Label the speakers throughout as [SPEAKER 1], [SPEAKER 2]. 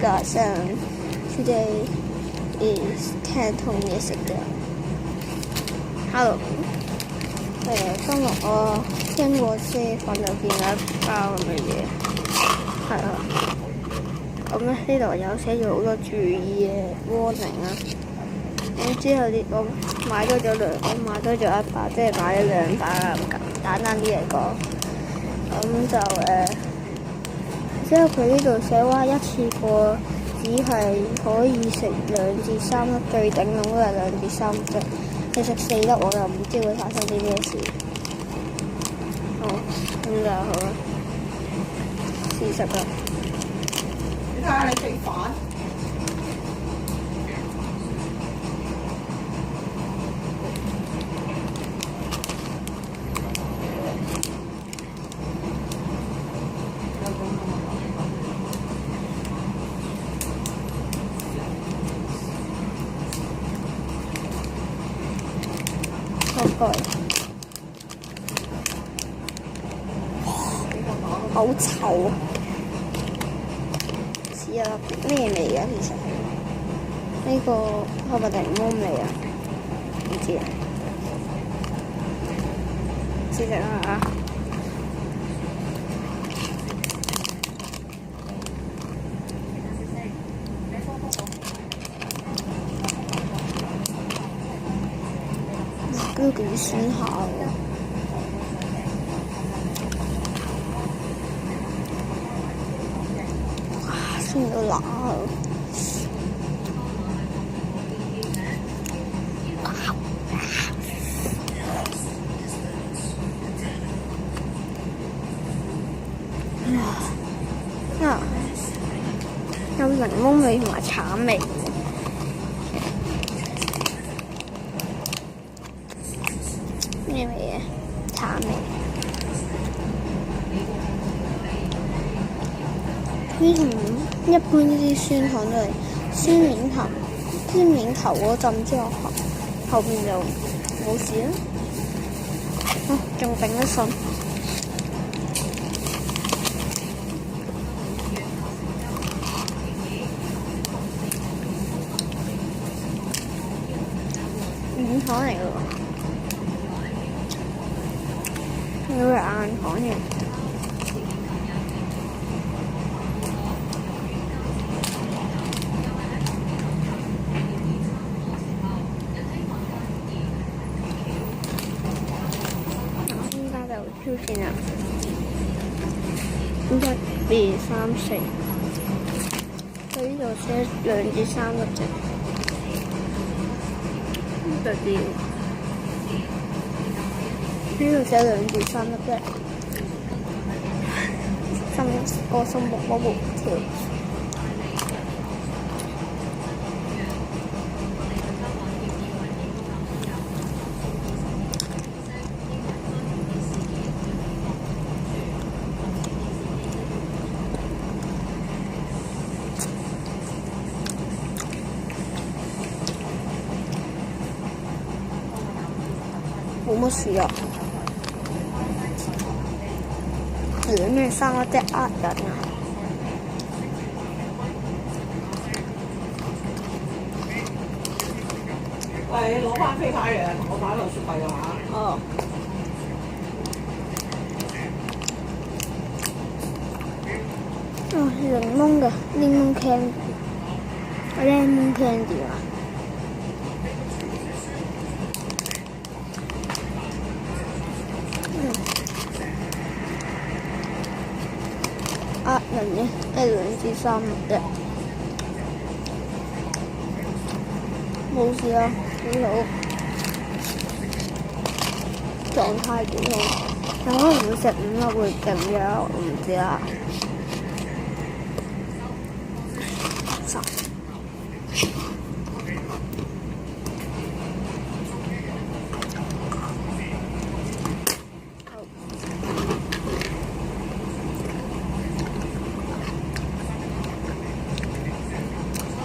[SPEAKER 1] and today is Canton yesterday. Hello. 今日我經過車房就見到一包咁嘅嘢，係啊。咁咧呢度有寫住好多注意嘅 warning 啦。咁之後我買多咗一把，即係買咗2把啦。咁簡單啲嚟講，咁就之後佢呢度寫話一次過只係可以食2至3粒，最頂籠都係2至3粒啫。你食4粒我就唔知會發生啲咩事。好，咁就好啦。試食啦。
[SPEAKER 2] 你睇下你食飯。
[SPEAKER 1] 好臭啊！似有咩味啊？其實呢個係咪檸檬味啊？唔知啊。試食下啊！都幾酸下喎。酸到辣啊！有檸檬味同埋橙味。咩味啊？橙味。呢同一般啲酸糖都係酸面頭嗰陣之後，後邊就冇事啦。仲頂得順。軟糖嚟㗎喎，呢個係硬糖嚟。挑戰啊！1、2、3、4，佢呢度寫2至3粒啫，特別呢度寫2至3粒啫，心木嗰木條。冇乜事啊！裏面3粒即係呃人啊！
[SPEAKER 2] 喂，攞翻飛牌嚟，同我擺落雪櫃㗎嚇。
[SPEAKER 1] 哦。檸檬嘅lemon candy 啊！呃人嘅2至3粒啫，冇事啊，幾好，狀態幾好。有可能會食5粒會勁嘅，我唔知啊。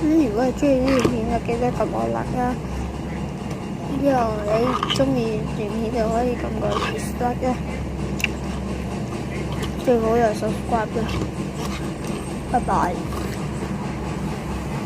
[SPEAKER 1] 如果係中意呢條片就記得撳個 like 啦。之後你中意條片就可以撳個 dislike 啦。最好又 subscribe 啦。拜拜。